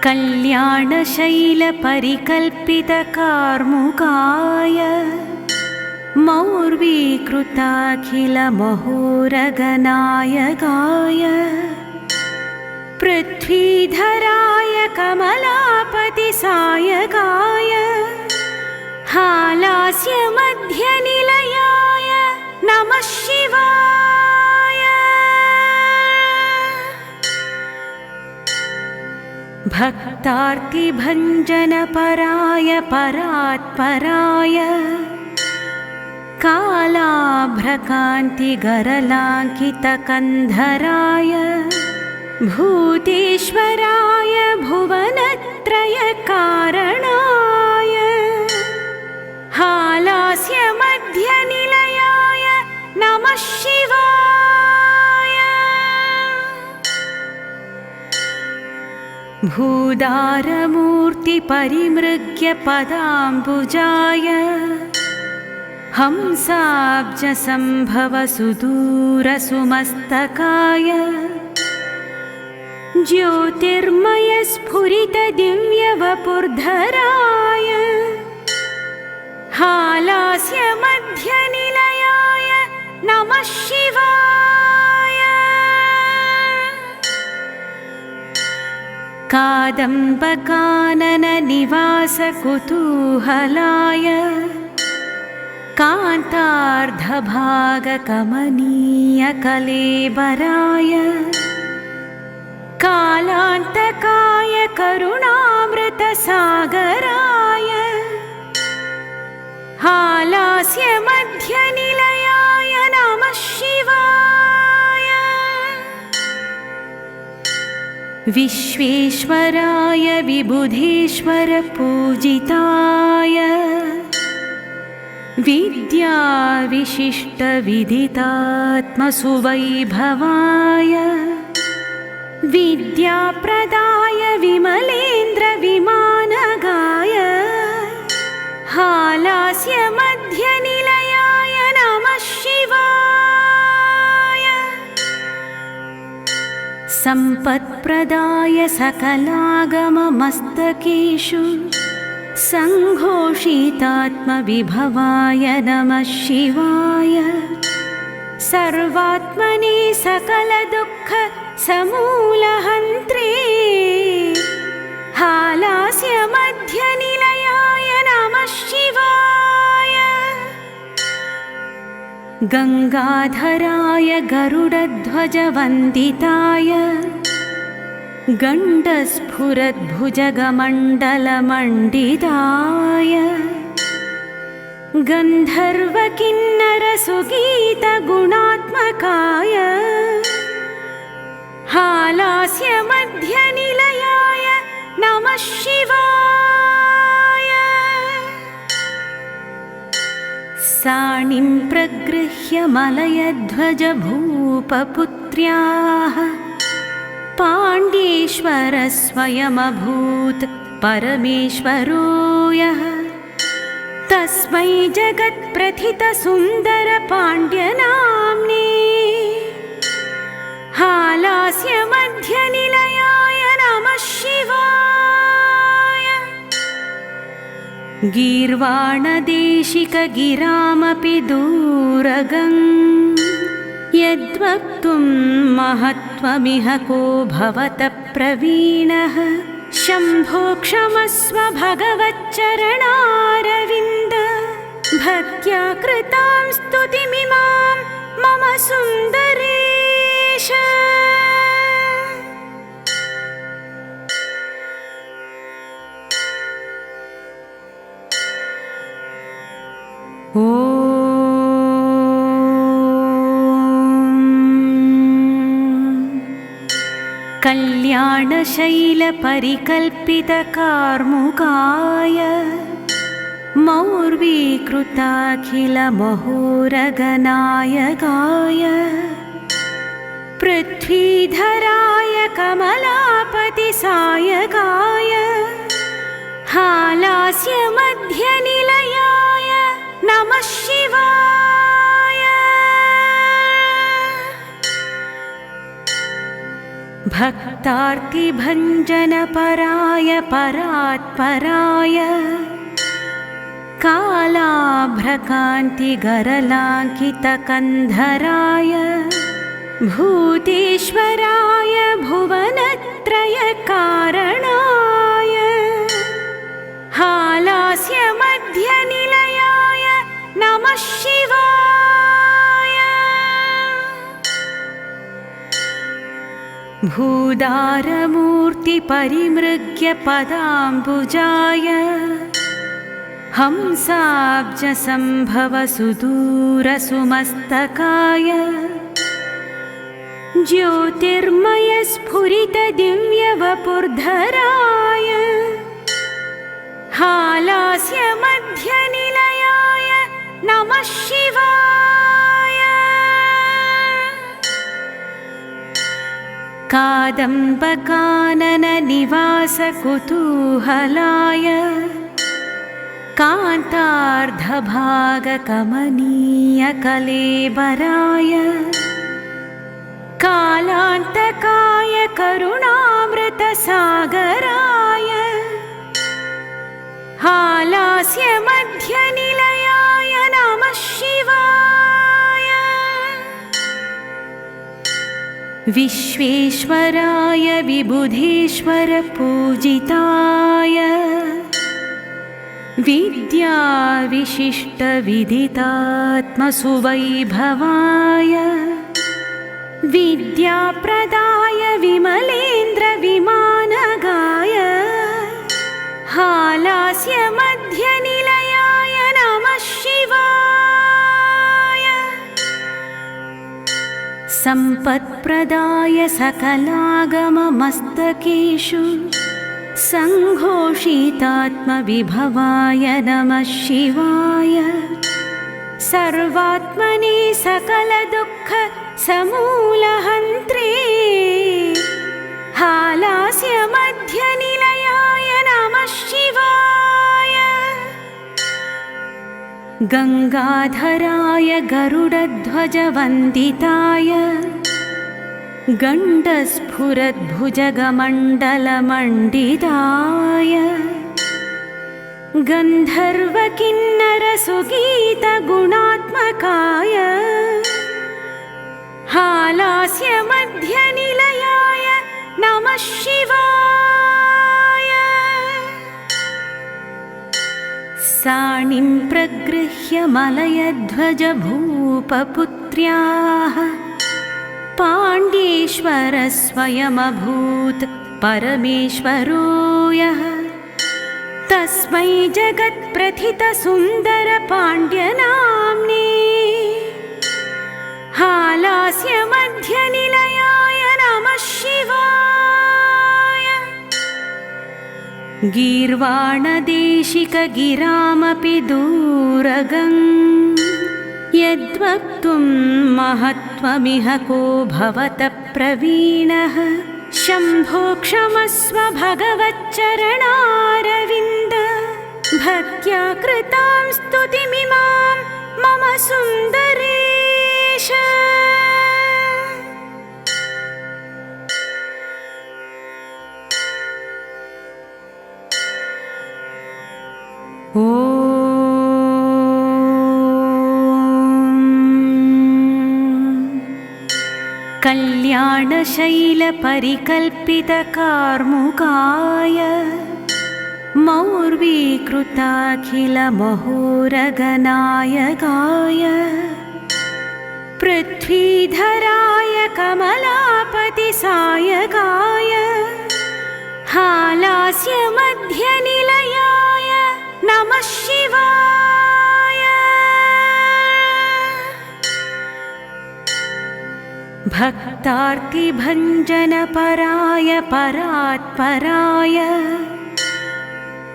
कल्याणशैलपरिकल्पितकार्मुकाय मौर्वीकृताखिलमहोरगनायकाय पृथ्वीधराय कमलापतिसायकाय हालास्यमध्यनिलयाय नमः शिवाय। भक्तार्तिभञ्जनपराय परात्पराय कालाभ्रकान्तिगरलाङ्कितकन्धराय भूतेश्वराय भुवनत्रयकारणाय हालास्यमध्यनिलयाय नमः शिवाय। भूदारमूर्तिपरिमृग्य पदाम्बुजाय हंसाब्जसम्भवसुदूरसुमस्तकाय ज्योतिर्मयस्फुरितदिव्यवपुर्धराय हालास्यमध्यनिलयाय नमः शिवाय। कादम्बकानननिवासकुतूहलाय कान्तार्धभागकमनीयकलेबराय कालान्तकाय करुणामृतसागराय हालास्यमध्यनिलयाय नमः शिवाय। विश्वेश्वराय विबुधेश्वरपूजिताय विद्याविशिष्टविदितात्मसुवैभवाय विद्याप्रदाय विमलेन्द्रविमानगाय हालास्यमध्यनिलयाय नमः शिवाय। सम्पत्प्रदाय सकलागममस्तकेषु सङ्घोषितात्मविभवाय नमः शिवाय। सर्वात्मने सकलदुःखसमूलहन्त्रे हालास्यमध्यनिलयाय नमः शिवाय। गङ्गाधराय गरुडध्वजवन्दिताय गण्डस्फुरद्भुजगमण्डलमण्डिताय गन्धर्वकिन्नरसुगीतगुणात्मकाय हालास्यमध्यनिलयाय नमः शिवाय। साणिं प्रगृह्य मलयध्वजभूपपुत्र्याः पाण्ड्येश्वर स्वयमभूत् परमेश्वरो यः तस्मै जगत्प्रथितसुन्दरपाण्ड्यनाम्ने हालास्यमध्यनिलयाय नमः शिवाय। गीर्वाणदेशिकगिरामपि दूरगम् यद्वक्तुं महत्त्वमिह को भवतः प्रवीणः शम्भो क्षमस्व भगवच्चरणारविन्द भक्त्या कृतां स्तुतिमिमां मम सुन्दरेश। कल्याणशैलपरिकल्पितकार्मुकाय मौर्वीकृताखिलमहोरगनायकाय पृथ्वीधराय कमलापतिसायकाय हालास्यमध्यनिलयाय नमः शिवाय। भक्तार्तिभञ्जनपराय परात्पराय कालाभ्रकान्तिगरलाङ्कितकन्धराय भूतेश्वराय भुवनत्रयकारणाय हालास्यमध्यनिलयाय नमः शिवाय। भूदारमूर्तिपरिमृग्य पदाम्बुजाय हंसाब्जसम्भवसुदूरसुमस्तकाय ज्योतिर्मयस्फुरितदिव्यवपुर्धराय हालास्यमध्यनिलयाय नमः शिवाय। कादम्बकानननिवासकुतूहलाय कान्तार्धभागकमनीयकलेबराय कालान्तकाय करुणामृतसागराय हालास्यमध्यनिलयाय नमः शिवाय। विश्वेश्वराय विबुधेश्वरपूजिताय विद्याविशिष्टविदितात्मसुवैभवाय विद्याप्रदाय विमलेन्द्रविमानगाय हालास्यमध्यनिलयाय नमः शिवाय। सम्पत्प्रदाय सकलागममस्तकेषु सङ्घोषितात्मविभवाय नमः शिवाय। सर्वात्मने सकलदुःखसमूलहन्त्रे हालास्यमध्यनिलयाय नमः शिवाय। गङ्गाधराय गरुडध्वजवन्दिताय गण्डस्फुरद्भुजगमण्डलमण्डिताय गन्धर्वकिन्नरसुगीतगुणात्मकाय हालास्यमध्यनिलयाय नमः शिवाय। साणिं प्रगृह्य मलयध्वजभूपपुत्र्याः पाण्ड्येश्वर स्वयमभूत् परमेश्वरो यः तस्मै जगत्प्रथितसुन्दरपाण्ड्यनाम्ने हालास्यमध्यनिलयाय नमः शिवाय। गीर्वाणदेशिकगिरामपि दूरगम् यद्वक्तुं महत्त्वमिह को भवतः प्रवीणः शम्भो क्षमस्व भगवच्चरणारविन्द भक्त्या कृतां स्तुतिमिमां मम सुन्दरेश। कल्याणशैलपरिकल्पितकार्मुकाय मौर्वीकृताखिलमहोरगनायकाय पृथ्वीधराय कमलापतिसायकाय हालास्यमध्यनिलयाय नमः शिवाय। भक्तार्तिभञ्जनपराय परात्पराय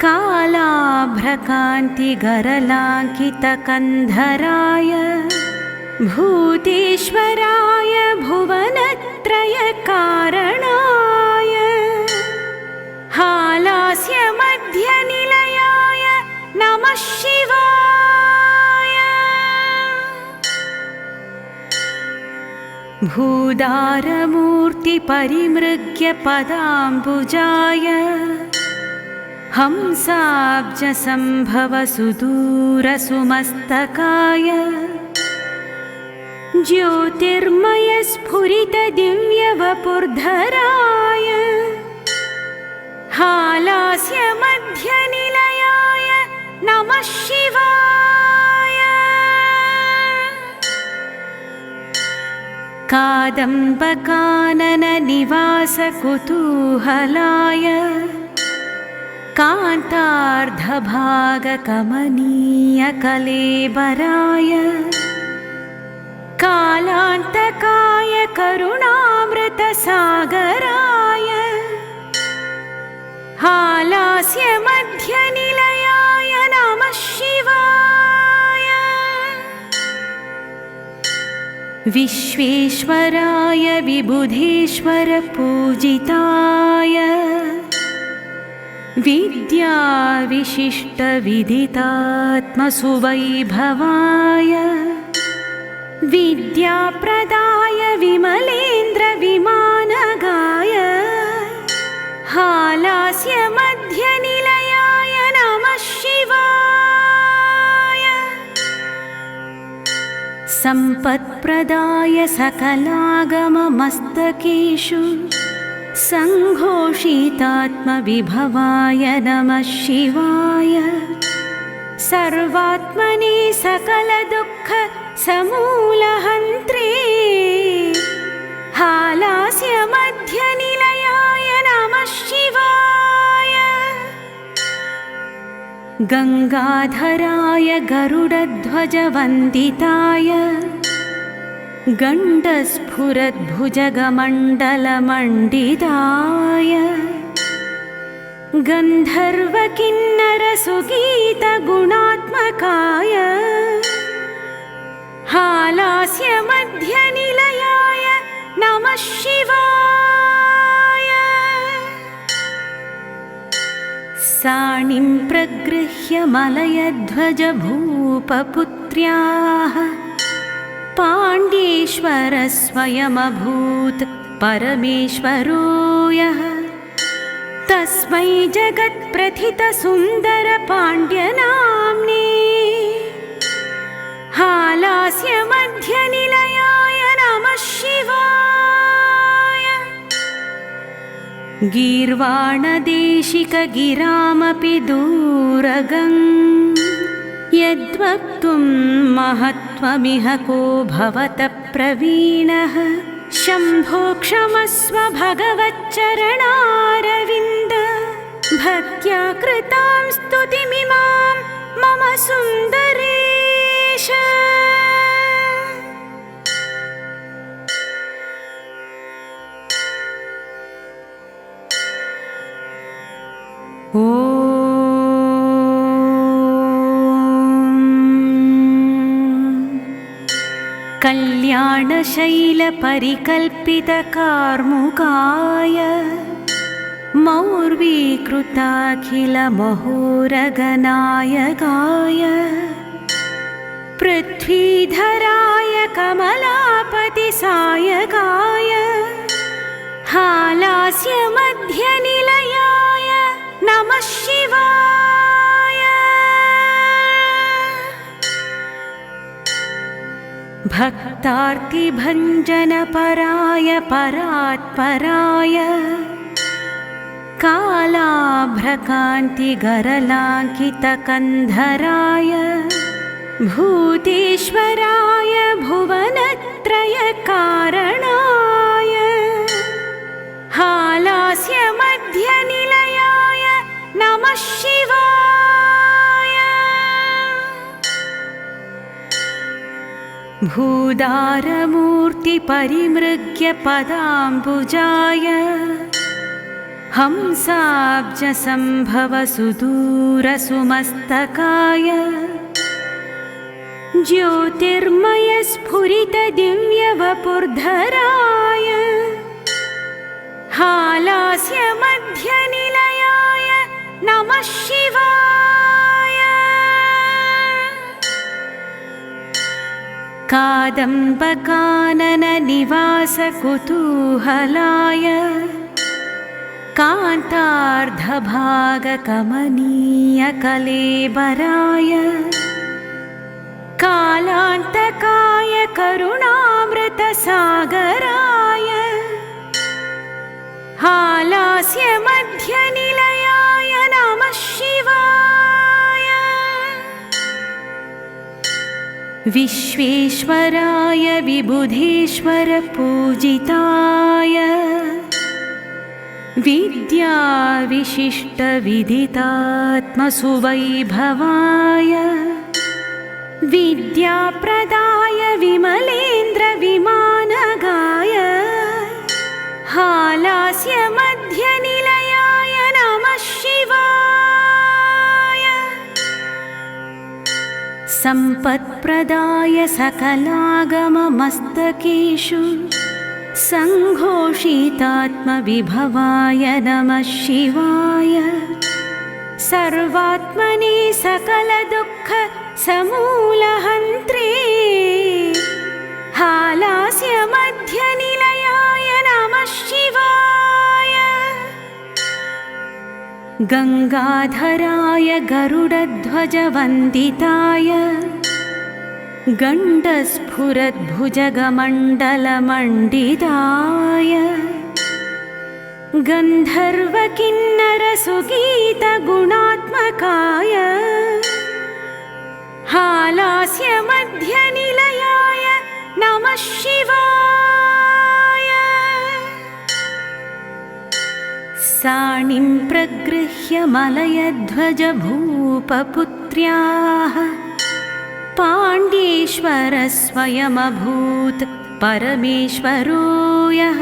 कालाभ्रकान्तिगरलाङ्कितकन्धराय भूतेश्वराय भुवनत्रयकारणाय हालास्यमध्यनिलयाय नमः शिवाय। भूदारमूर्तिपरिमृग्य पदाम्बुजाय हंसाब्जसम्भवसुदूरसुमस्तकाय ज्योतिर्मयस्फुरितदिव्यवपुर्धराय हालास्यमध्यनिलयाय नमः शिवाय। कादम्बकानननिवासकुतूहलाय कान्तार्धभागकमनीयकलेबराय कालान्तकाय करुणामृतसागराय हालास्यमध्यनिलयाय नमः शिवाय। विश्वेश्वराय विबुधेश्वरपूजिताय विद्याविशिष्टविदितात्मसुवैभवाय विद्याप्रदाय विमलेन्द्रविमानगाय हालास्यमध्यनिलयाय नमः शिवाय। सम्पत्प्रदाय सकलागममस्तकेषु सङ्घोषितात्मविभवाय नमः शिवाय। सर्वात्मने सकलदुःखसमूलहन्त्रे हालास्यमध्यनिलयाय नमः शिवाय। गङ्गाधराय गरुडध्वजवन्दिताय गण्डस्फुरद्भुजगमण्डलमण्डिताय गन्धर्वकिन्नरसुगीतगुणात्मकाय हालास्यमध्यनिलयाय नमः शिवाय। साणिं प्रगृह्य मलयध्वजभूपपुत्र्याः पाण्ड्येश्वर स्वयमभूत् परमेश्वरो यः तस्मै जगत्प्रथितसुन्दरपाण्ड्यनाम्ने हालास्यमध्यनिलयाय नमः शिवाय। गीर्वाणदेशिकगिरामपि दूरगं यद्वक्तुं महत्त्वमिह को भवतः प्रवीणः शम्भो क्षमस्व भगवच्चरणारविन्द भक्त्या कृतां स्तुतिमिमां मम सुन्दरेश। कल्याणशैलपरिकल्पितकार्मुकाय मौर्वीकृताखिलमहोरगनायकाय पृथ्वीधराय कमलापतिसायकाय हालास्यमध्यनिलयाय नमः शिवाय। भक्तार्तिभञ्जनपराय परात्पराय कालाभ्रकान्तिगरलाङ्कितकन्धराय भूतेश्वराय भुवनत्रयकारणाय हालास्यमध्यनिलयाय नमः शिवाय। भूदारमूर्तिपरिमृग्य पदाम्बुजाय हंसाब्जसम्भवसुदूरसुमस्तकाय ज्योतिर्मयस्फुरितदिव्यवपुर्धराय हालास्यमध्यनिलयाय नमः शिवाय। कादम्बकानननिवासकुतूहलाय कान्तार्धभागकमनीयकलेबराय कालान्तकाय करुणामृतसागराय हालास्यमध्यनिलयाय नमः शिवाय। विश्वेश्वराय विबुधेश्वर पूजिताय विद्याविशिष्टविदितात्मसुवैभवाय विद्याप्रदाय विमलेन्द्रविमानगाय हालास्यमध्यनिलयाय नमः शिवाय। सम्पत्प्रदाय सकलागममस्तकेषु सङ्घोषितात्मविभवाय नमः शिवाय। सर्वात्मने सकलदुःखसमूलहन्त्रे हालास्यमध्यनिलयाय नमः शिवाय। गङ्गाधराय गरुडध्वजवन्दिताय गण्डस्फुरद्भुजगमण्डलमण्डिताय गन्धर्वकिन्नरसुगीतगुणात्मकाय हालास्यमध्यनिलयाय नमः शिवाय। साणिं प्रगृह्य मलयध्वजभूपपुत्र्याः पाण्ड्येश्वर स्वयमभूत् परमेश्वरो यः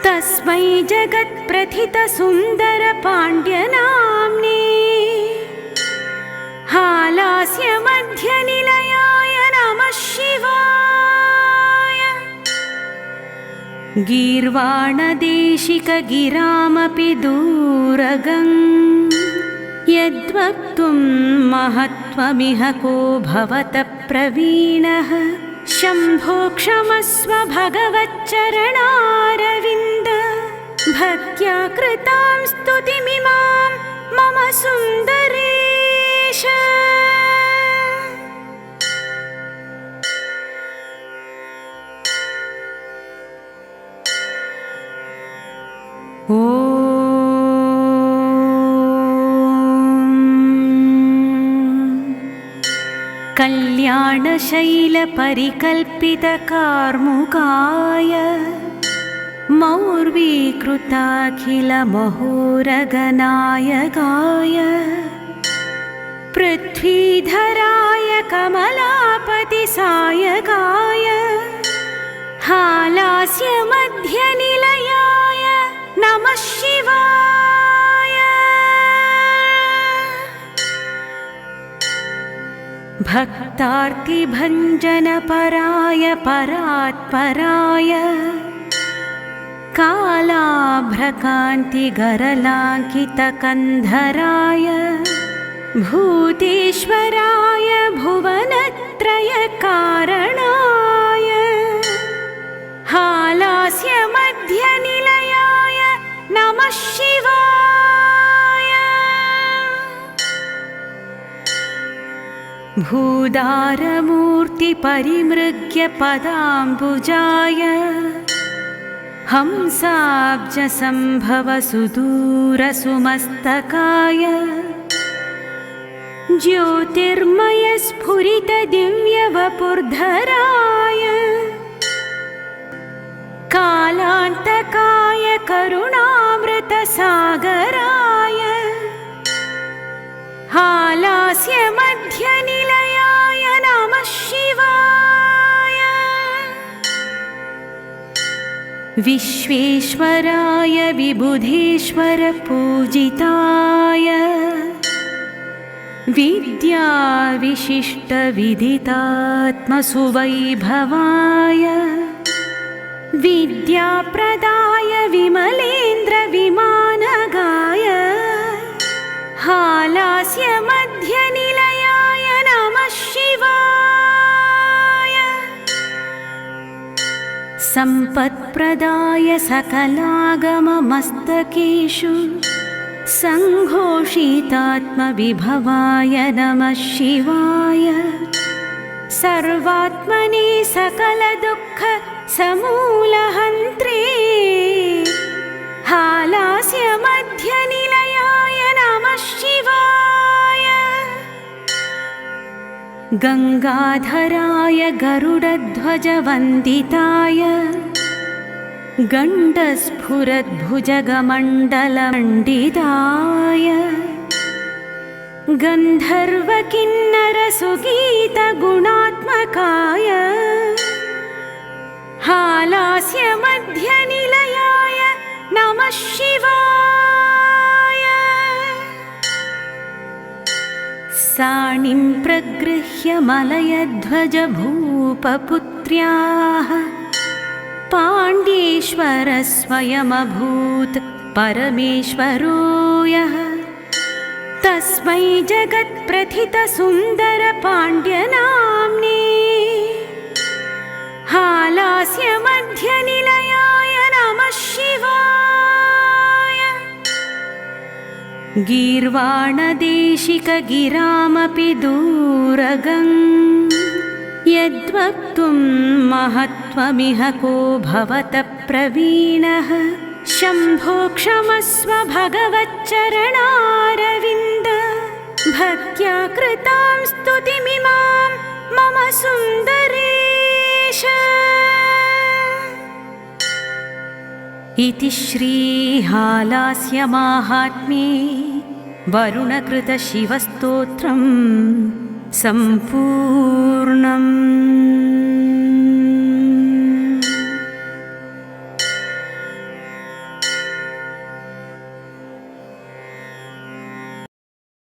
तस्मै जगत्प्रथितसुन्दरपाण्ड्यनाम्ने हालास्यमध्यनिलयाय नमः शिवाय। गीर्वाणदेशिकगिरामपि दूरगं यद्वक्तुं महत्त्वमिह को भवतः प्रवीणः शम्भो क्षमस्व भगवच्चरणारविन्द भक्त्या कृतां स्तुतिमिमां मम सुन्दरेश। कल्याणशैलपरिकल्पितकार्मुकाय मौर्वीकृताखिलमहोरगनायकाय पृथ्वीधराय कमलापतिसायकाय हालास्यमध्यनिलयाय नमः शिवाय। भक्तार्तिभञ्जनपराय परात्पराय कालाभ्रकान्तिगरलाङ्कितकन्धराय भूतेश्वराय भुवनत्रयकारणाय हालास्यमध्यनिलयाय नमः शिवाय। भूदारमूर्तिपरिमृग्य पदाम्बुजाय हंसाब्जसम्भवसुदूरसुमस्तकाय ज्योतिर्मयस्फुरितदिव्यवपुर्धराय कालान्तकाय करुणामृतसागराय हालास्यमध्यनिलयाय नमः शिवाय। विश्वेश्वराय विबुधेश्वर पूजिताय विद्याविशिष्टविदितात्मसुवैभवाय विद्याप्रदाय विमलेन्द्रविमानगाय हालास्यमध्यनिलयाय नमः शिवाय। सम्पत्प्रदाय सकलागममस्तकेषु सङ्घोषितात्मविभवाय नमः शिवाय। सर्वात्मने सकलदुःखसमूलहन्त्रे हालास्यमध्यनिलयाय नमः शिवाय। गङ्गाधराय गरुडध्वजवन्दिताय गण्डस्फुरद्भुजगमण्डलमण्डिताय गन्धर्वकिन्नरसुगीतगुणात्मकाय हालास्यमध्यनिलयाय नमः शिवाय। साणिं प्रगृह्य मलयध्वजभूपपुत्र्याः पाण्ड्येश्वर स्वयमभूत् परमेश्वरो यः तस्मै जगत्प्रथितसुन्दरपाण्ड्यनाम्ने हालास्यमध्यनिलयाय नमः शिवाय। गीर्वाणदेशिकगिरामपि दूरगं यद्वक्तुं महत्त्वमिह को भवतः प्रवीणः शम्भो क्षमस्व भगवच्चरणारविन्द भक्त्या कृतां स्तुतिमिमां मम सुन्दरेश। इति श्रीहालास्यमाहात्म्ये वरुणकृतशिवस्तोत्रम् सम्पूर्णम्।